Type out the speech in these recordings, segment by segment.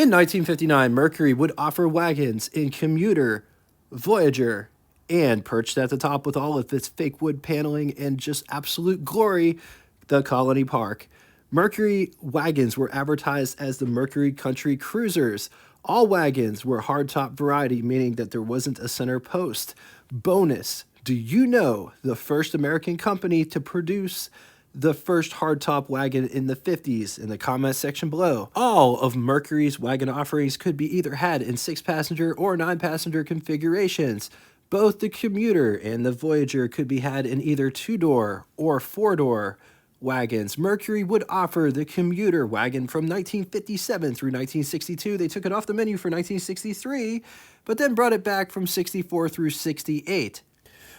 In 1959, Mercury would offer wagons in Commuter, Voyager, and perched at the top with all of its fake wood paneling and just absolute glory, the Colony Park. Mercury wagons were advertised as the Mercury Country Cruisers. All wagons were hardtop variety, meaning that there wasn't a center post. Bonus, do you know the first American company to produce the first hardtop wagon in the 50s? In the comment section below. All of Mercury's wagon offerings could be either had in 6-passenger or 9-passenger configurations. Both the Commuter and the Voyager could be had in either 2-door or 4-door wagons. Mercury would offer the Commuter wagon from 1957 through 1962. They took it off the menu for 1963, but then brought it back from 64 through 68.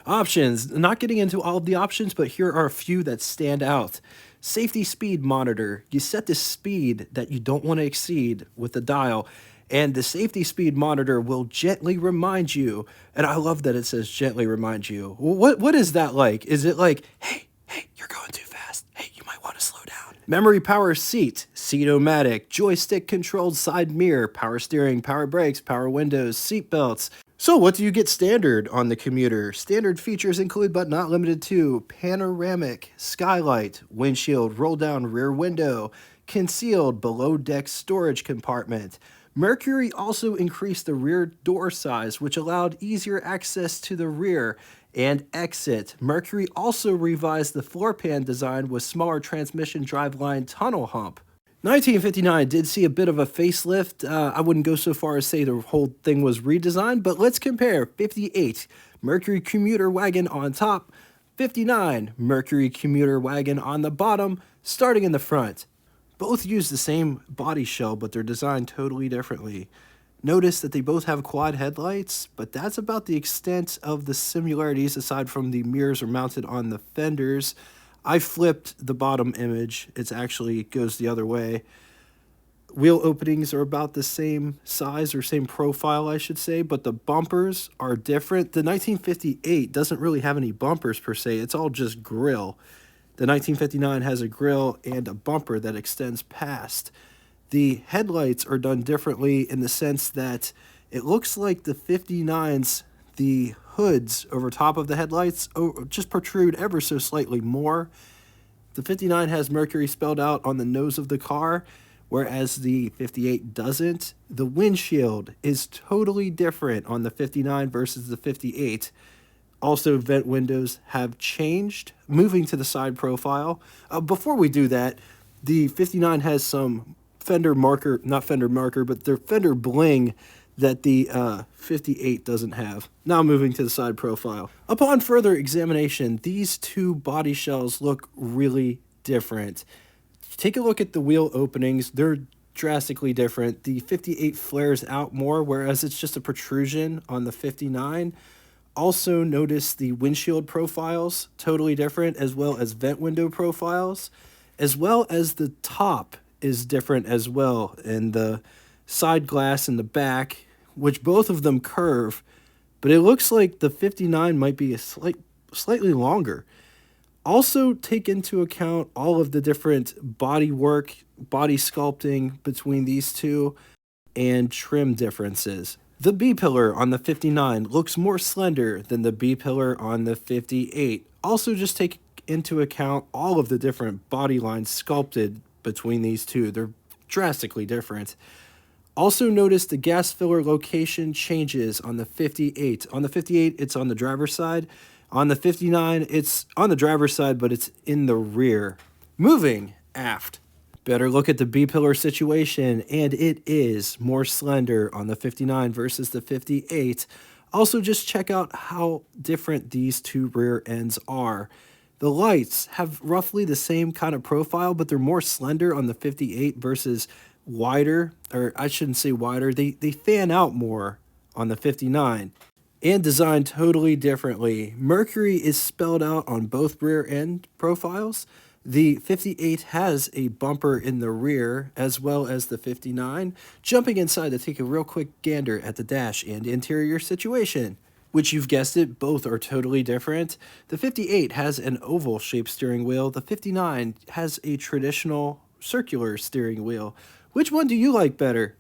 Options. Not getting into all of the options, but here are a few that stand out. Safety speed monitor. You set the speed that you don't want to exceed with the dial, and the safety speed monitor will gently remind you. And I love that it says gently remind you. What is that like? Is it like, hey, you're going too fast. Hey, you might want to slow down. Memory power seat, seat-o-matic, joystick controlled side mirror, power steering, power brakes, power windows, seat belts. So what do you get standard on the Commuter? Standard features include but not limited to panoramic skylight, windshield, roll-down rear window, concealed below-deck storage compartment. Mercury also increased the rear door size, which allowed easier access to the rear and exit. Mercury also revised the floor pan design with smaller transmission driveline tunnel hump. 1959 did see a bit of a facelift. I wouldn't go so far as say the whole thing was redesigned, but let's compare 58 Mercury Commuter wagon on top, 59 Mercury Commuter wagon on the bottom, starting in the front. Both use the same body shell, but they're designed totally differently. Notice that they both have quad headlights, but that's about the extent of the similarities aside from the mirrors are mounted on the fenders. I flipped the bottom image. It actually goes the other way. Wheel openings are about the same size or same profile, I should say, but the bumpers are different. The 1958 doesn't really have any bumpers per se. It's all just grille. The 1959 has a grille and a bumper that extends past. The headlights are done differently in the sense that it looks like the 59's, the hoods over top of the headlights just protrude ever so slightly more. The 59 has Mercury spelled out on the nose of the car, whereas the 58 doesn't. The windshield is totally different on the 59 versus the 58. Also, vent windows have changed, moving to the side profile. Before we do that, the 59 has some fender marker, not fender marker, but their fender bling that the 58 doesn't have. Now moving to the side profile. Upon further examination, these two body shells look really different. Take a look at the wheel openings. They're drastically different. The 58 flares out more, whereas it's just a protrusion on the 59. Also notice the windshield profiles, totally different, as well as vent window profiles, as well as the top is different as well, and the side glass in the back, which both of them curve, but it looks like the 59 might be a slightly longer. Also take into account all of the different body work, body sculpting between these two, and trim differences. The B-pillar on the 59 looks more slender than the B-pillar on the 58. Also just take into account all of the different body lines sculpted between these two. They're drastically different. Also notice the gas filler location changes on the 58. On the 58, it's on the driver's side. On the 59, it's on the driver's side, but it's in the rear. Moving aft. Better look at the B-pillar situation, and it is more slender on the 59 versus the 58. Also, just check out how different these two rear ends are. The lights have roughly the same kind of profile, but they're more slender on the 58 versus wider, or I shouldn't say wider. They fan out more on the 59 and designed totally differently. Mercury is spelled out on both rear end profiles. The 58 has a bumper in the rear as well as the 59. Jumping inside to take a real quick gander at the dash and interior situation, which you've guessed it, both are totally different. The 58 has an oval shaped steering wheel. The 59 has a traditional circular steering wheel. Which one do you like better?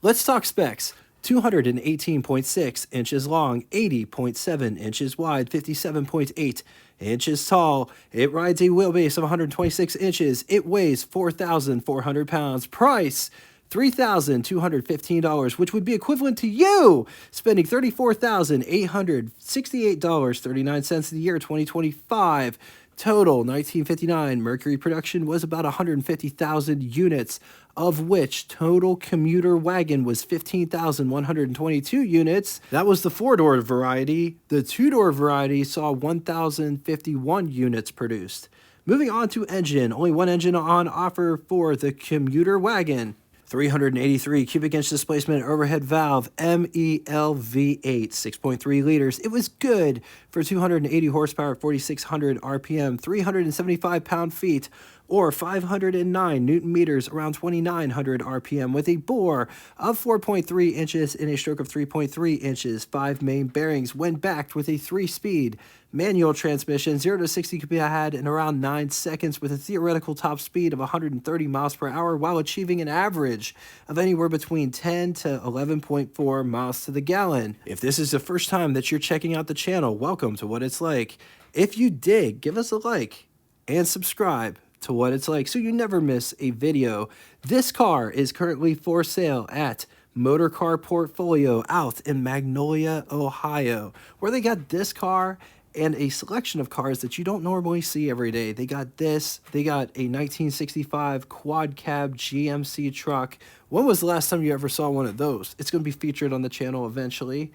Let's talk specs. 218.6 inches long, 80.7 inches wide, 57.8 inches tall. It rides a wheelbase of 126 inches. It weighs 4,400 pounds. Price $3,215, which would be equivalent to you spending $34,868.39 in the year 2025. Total 1959 Mercury production was about 150,000 units, of which total commuter wagon was 15,122 units. That was the four-door variety. The two-door variety saw 1,051 units produced. Moving on to engine, only one engine on offer for the commuter wagon. 383 cubic inch displacement overhead valve, MEL V8, 6.3 liters. It was good for 280 horsepower, 4,600 RPM, 375 pound-feet, or 509 newton meters, around 2,900 RPM, with a bore of 4.3 inches and a stroke of 3.3 inches. 5 main bearings when backed with a 3-speed manual transmission. 0 to 60 could be had in around 9 seconds, with a theoretical top speed of 130 miles per hour, while achieving an average of anywhere between 10 to 11.4 miles to the gallon. If this is the first time that you're checking out the channel, welcome to What It's Like. If you did, give us a like and subscribe to What It's Like so you never miss a video. This car is currently for sale at Motor Car Portfolio out in Magnolia, Ohio, where they got this car and a selection of cars that you don't normally see every day. They got this, they got a 1965 quad cab GMC truck. When was the last time you ever saw one of those? It's going to be featured on the channel eventually,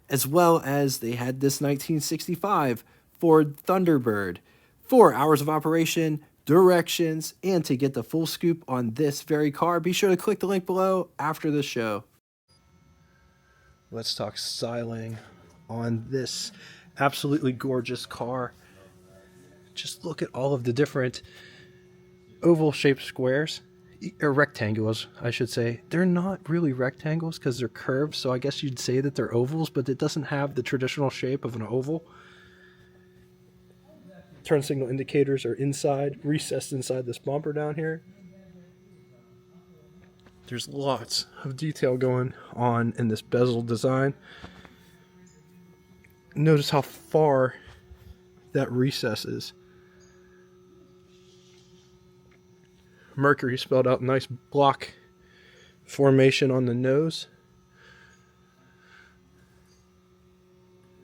as well as they had this 1965 Ford Thunderbird. 4 hours of operation, directions, and to get the full scoop on this very car, be sure to click the link below after the show. Let's talk styling on this absolutely gorgeous car. Just look at all of the different oval shaped squares, or rectangles I should say. They're not really rectangles because they're curved, so I guess you'd say that they're ovals, but it doesn't have the traditional shape of an oval. Turn signal indicators are recessed inside this bumper down here. There's lots of detail going on in this bezel design. Notice how far that recess is. Mercury spelled out nice block formation on the nose.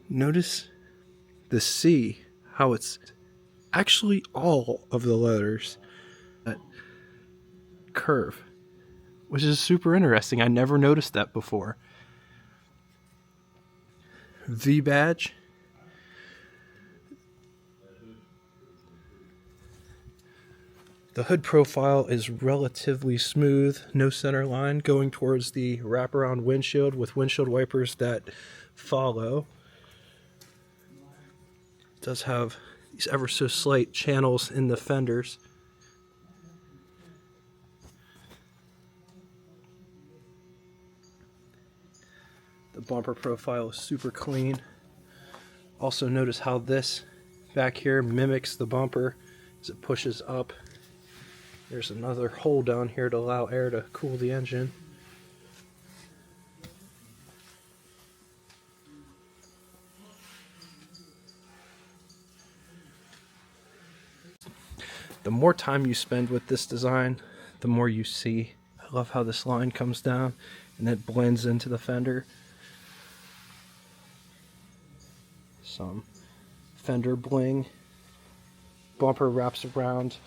Notice the C, how it's actually all of the letters that curve, which is super interesting. I never noticed that before. V badge. The hood profile is relatively smooth, no center line, going towards the wraparound windshield with windshield wipers that follow. It does have these ever so slight channels in the fenders. The bumper profile is super clean. Also notice how this back here mimics the bumper as it pushes up. There's another hole down here to allow air to cool the engine. The more time you spend with this design, the more you see. I love how this line comes down and then blends into the fender. Some fender bling. Bumper wraps around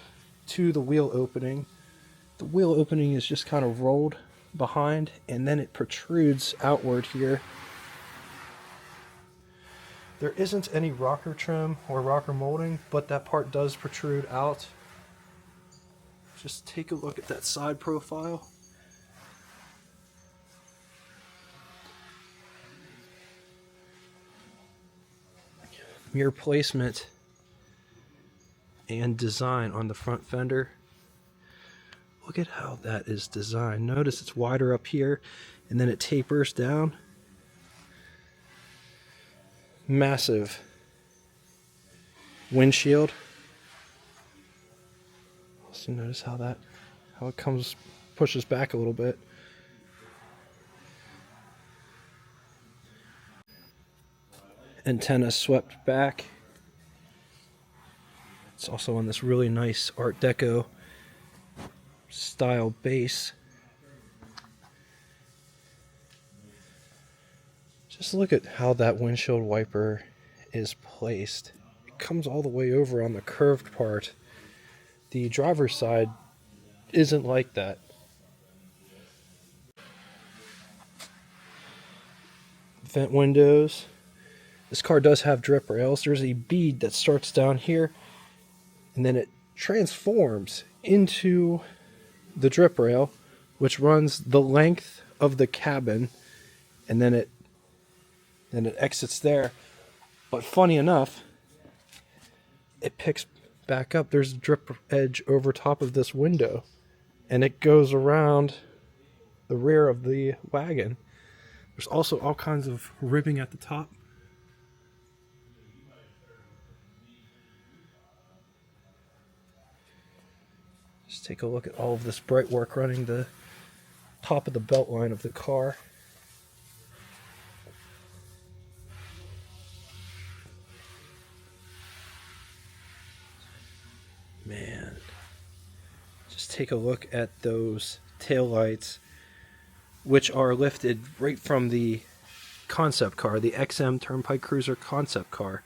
to the wheel opening. The wheel opening is just kind of rolled behind and then it protrudes outward here. There isn't any rocker trim or rocker molding, but that part does protrude out. Just take a look at that side profile. Mirror placement and design on the front fender. Look at how that is designed. Notice it's wider up here and then it tapers down. Massive windshield. Also notice how it pushes back a little bit. antenna swept back. It's also on this really nice Art Deco style base. Just look at how that windshield wiper is placed. It comes all the way over on the curved part. The driver's side isn't like that. Vent windows. This car does have drip rails. There's a bead that starts down here, and then it transforms into the drip rail, which runs the length of the cabin, and then it exits there. But funny enough, it picks back up. There's a drip edge over top of this window, and it goes around the rear of the wagon. There's also all kinds of ribbing at the top. Just take a look at all of this bright work running the top of the belt line of the car. Man, just take a look at those taillights, which are lifted right from the concept car, the XM Turnpike Cruiser concept car.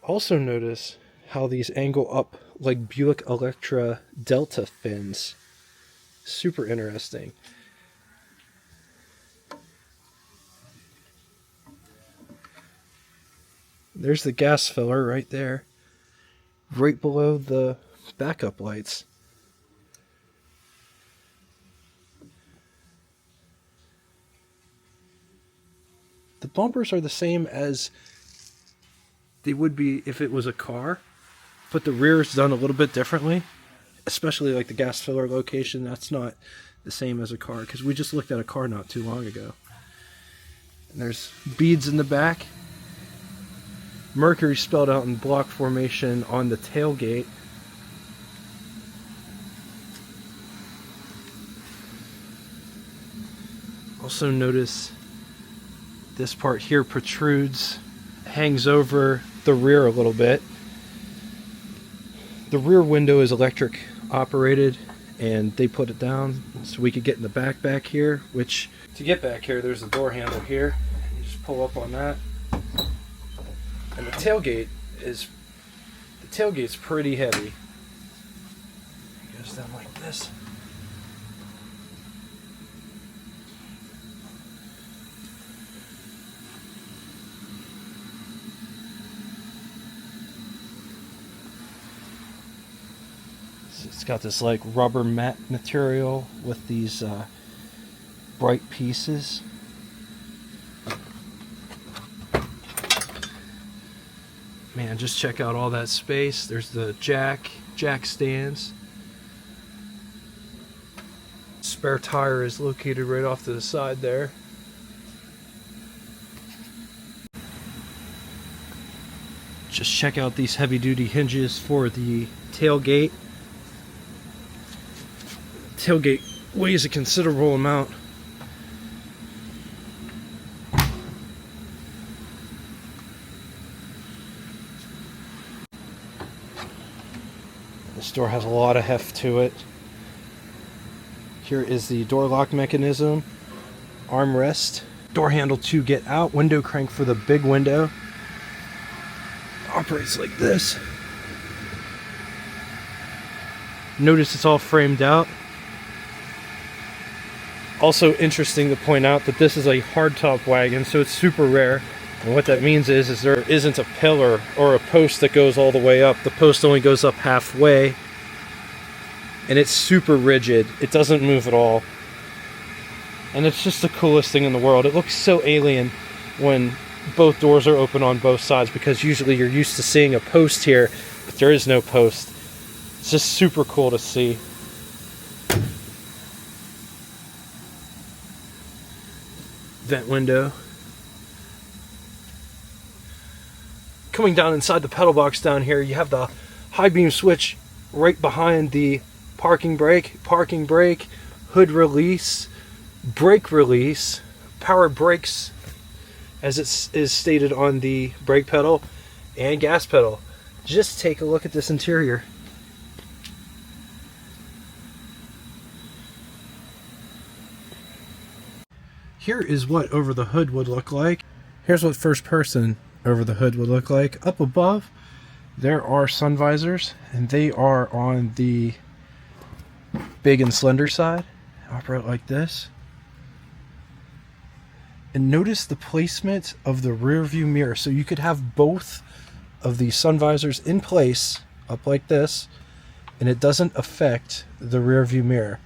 Also notice how these angle up like Buick Electra Delta fins. Super interesting. There's the gas filler right there, right below the backup lights. The bumpers are the same as they would be if it was a car, but the rear is done a little bit differently, especially like the gas filler location. That's not the same as a car, because we just looked at a car not too long ago. And there's beads in the back. Mercury spelled out in block formation on the tailgate. Also notice this part here protrudes, hangs over the rear a little bit. The rear window is electric operated, and they put it down so we could get in the back here, which to get back here there's a door handle here. You just pull up on that. And the tailgate's pretty heavy. It goes down like this. So it's got this like rubber mat material with these bright pieces. Man, just check out all that space. There's the jack stands. Spare tire is located right off to the side there. Just check out these heavy duty hinges for the tailgate. Tailgate weighs a considerable amount. This door has a lot of heft to it. Here is the door lock mechanism, armrest, door handle to get out, window crank for the big window. Operates like this. Notice it's all framed out. Also interesting to point out that this is a hardtop wagon, so it's super rare. And what that means is there isn't a pillar or a post that goes all the way up. The post only goes up halfway. And it's super rigid. It doesn't move at all. And it's just the coolest thing in the world. It looks so alien when both doors are open on both sides, because usually you're used to seeing a post here, but there is no post. It's just super cool to see. Vent window. Coming down inside the pedal box down here, you have the high beam switch right behind the parking brake, hood release, brake release, power brakes, as it is stated on the brake pedal and gas pedal. Just take a look at this interior. Here is what over the hood would look like. Here's what first person over the hood would look like. Up above, there are sun visors, and they are on the big and slender side. Operate like this. And notice the placement of the rear view mirror. So you could have both of the sun visors in place, up like this, and it doesn't affect the rear view mirror,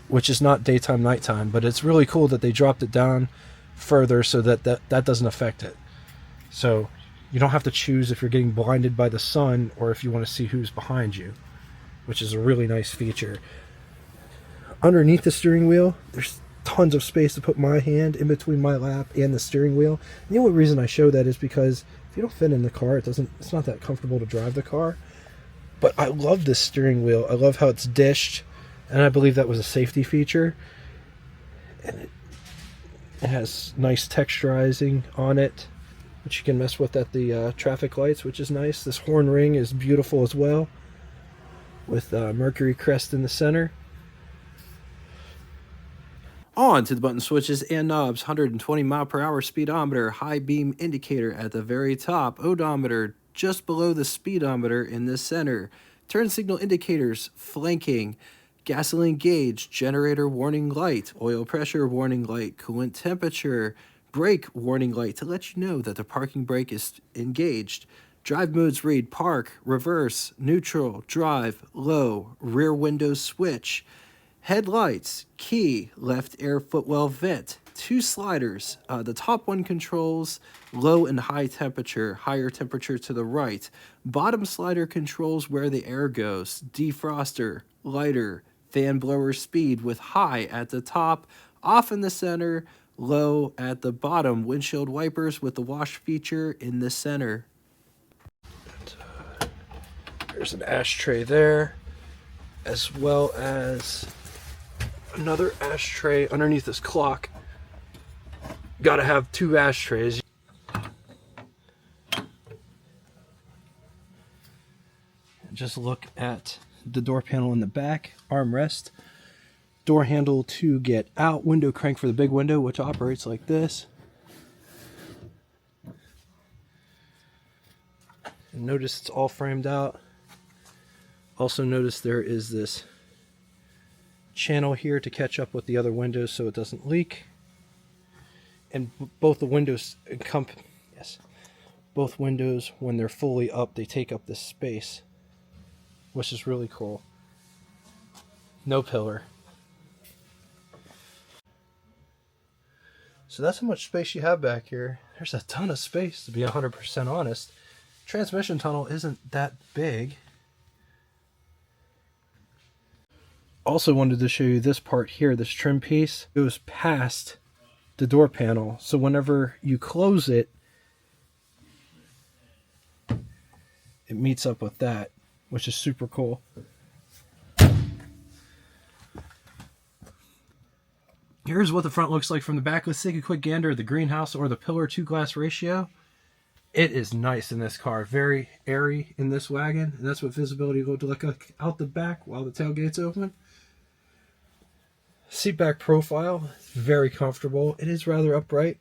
which is not daytime, nighttime, but it's really cool that they dropped it down further so that doesn't affect it. So you don't have to choose if you're getting blinded by the sun or if you want to see who's behind you, which is a really nice feature. Underneath the steering wheel, there's tons of space to put my hand in between my lap and the steering wheel. And the only reason I show that is because if you don't fit in the car, it's not that comfortable to drive the car. But I love this steering wheel. I love how it's dished, and I believe that was a safety feature. And it has nice texturizing on it, which you can mess with at the traffic lights, which is nice. This horn ring is beautiful as well, with Mercury crest in the center. On to the button switches and knobs. 120 mile per hour speedometer, high beam indicator at the very top, odometer just below the speedometer in the center, turn signal indicators flanking, gasoline gauge, generator warning light, oil pressure warning light, coolant temperature, brake warning light to let you know that the parking brake is engaged. Drive modes read park, reverse, neutral, drive, low, rear window switch. Headlights, key, left air footwell vent, 2 sliders. The top one controls low and high temperature, higher temperature to the right. Bottom slider controls where the air goes. Defroster, lighter, fan blower speed with high at the top, off in the center, low at the bottom. Windshield wipers with the wash feature in the center. There's an ashtray there, as well as another ashtray underneath this clock. Gotta have 2 ashtrays. Just look at the door panel in the back, armrest, door handle to get out, window crank for the big window, which operates like this. And notice it's all framed out. Also notice there is this channel here to catch up with the other windows so it doesn't leak. And both the windows both windows, when they're fully up, they take up this space, which is really cool. No pillar. So that's how much space you have back here. There's a ton of space, to be 100% honest. Transmission tunnel isn't that big. Also wanted to show you this part here, this trim piece. It goes past the door panel, so whenever you close it, it meets up with that, which is super cool. Here's what the front looks like from the back. Let's take a quick gander at the greenhouse or the pillar to glass ratio. It is nice in this car, very airy in this wagon, and that's what visibility will look like out the back while the tailgate's open. Seat back profile, very comfortable. It is rather upright.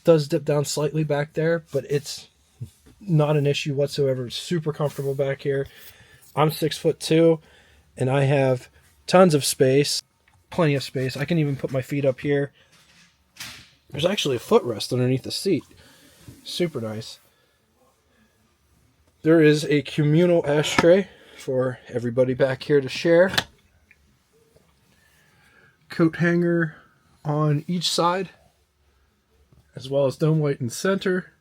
Does dip down slightly back there, but it's not an issue whatsoever. It's super comfortable back here. I'm 6'2", and I have tons of space, plenty of space. I can even put my feet up here. There's actually a footrest underneath the seat. Super nice. There is a communal ashtray for everybody back here to share. Coat hanger on each side, as well as dome light in center.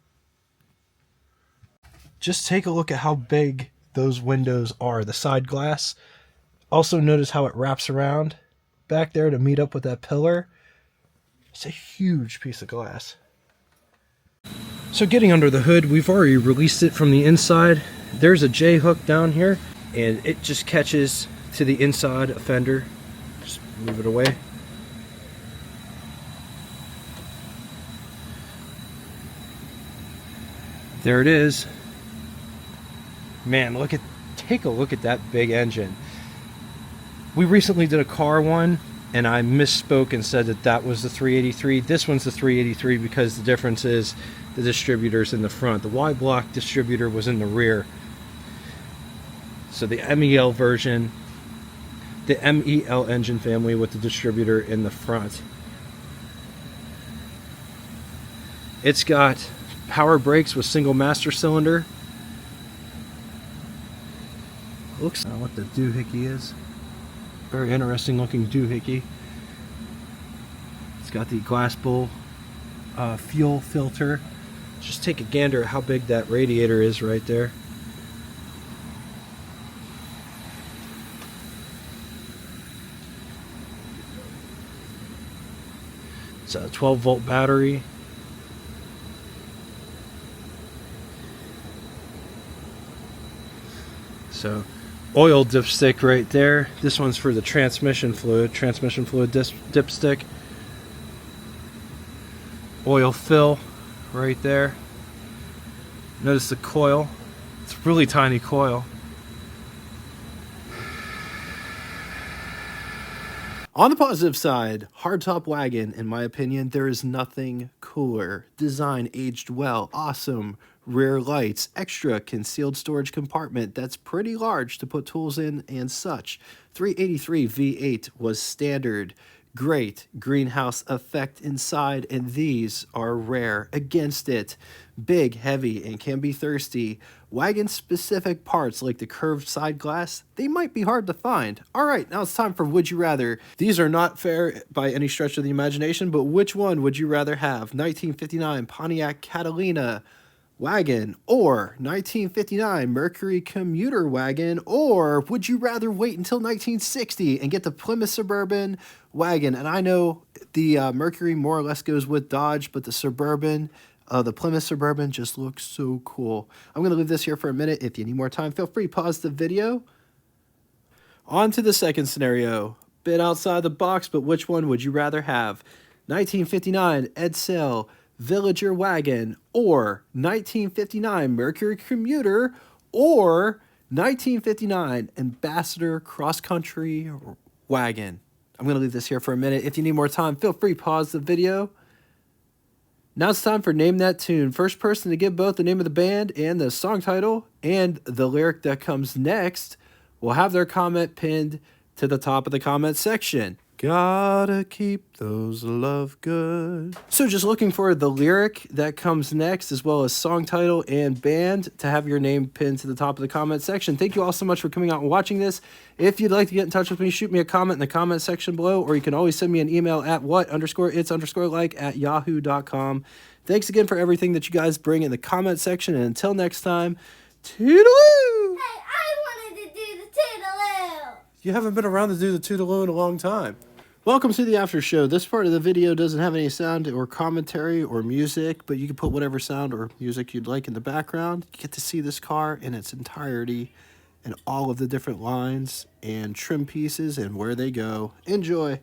Just take a look at how big those windows are, the side glass. Also notice how it wraps around back there to meet up with that pillar. It's a huge piece of glass. So getting under the hood, we've already released it from the inside. There's a J-hook down here, and it just catches to the inside fender. Just move it away. There it is. Man, take a look at that big engine. We recently did a car one, and I misspoke and said that was the 383. This one's the 383 because the difference is the distributor's in the front. The Y block distributor was in the rear. So the MEL version, the MEL engine family with the distributor in the front. It's got power brakes with single master cylinder. Looks like what the doohickey is. Very interesting looking doohickey. It's got the glass bowl fuel filter. Just take a gander at how big that radiator is right there. It's a 12-volt battery. So, oil dipstick right there. This one's for the transmission fluid dipstick. Oil fill right there. Notice the coil. It's a really tiny coil. On the positive side, hardtop wagon, in my opinion, there is nothing cooler. Design aged well, awesome. Rear lights, extra concealed storage compartment that's pretty large to put tools in and such. 383 V8 was standard. Great greenhouse effect inside, and these are rare against it. Big, heavy, and can be thirsty. Wagon-specific parts like the curved side glass, they might be hard to find. All right, now it's time for Would You Rather. These are not fair by any stretch of the imagination, but which one would you rather have? 1959 Pontiac Catalina wagon, or 1959 Mercury Commuter wagon, or would you rather wait until 1960 and get the Plymouth Suburban wagon? And I know the Mercury more or less goes with Dodge, but the Suburban, the Plymouth Suburban just looks so cool. I'm going to leave this here for a minute. If you need more time, feel free to pause the video. On to the second scenario. Bit outside the box, but which one would you rather have? 1959 Edsel Villager wagon, or 1959 Mercury Commuter, or 1959 Ambassador Cross Country wagon. I'm going to leave this here for a minute. If you need more time, feel free to pause the video. Now it's time for Name That Tune. First person to give both the name of the band and the song title and the lyric that comes next will have their comment pinned to the top of the comment section. Gotta keep those love good. So just looking for the lyric that comes next, as well as song title and band, to have your name pinned to the top of the comment section. Thank you all so much for coming out and watching this. If you'd like to get in touch with me, shoot me a comment in the comment section below, or you can always send me an email at what_its_like@yahoo.com. Thanks again for everything that you guys bring in the comment section, and until next time, toodaloo! Hey, I wanted to do the toodaloo! You haven't been around to do the toodaloo in a long time. Welcome to the after show. This part of the video doesn't have any sound or commentary or music, but you can put whatever sound or music you'd like in the background. You get to see this car in its entirety and all of the different lines and trim pieces and where they go. Enjoy.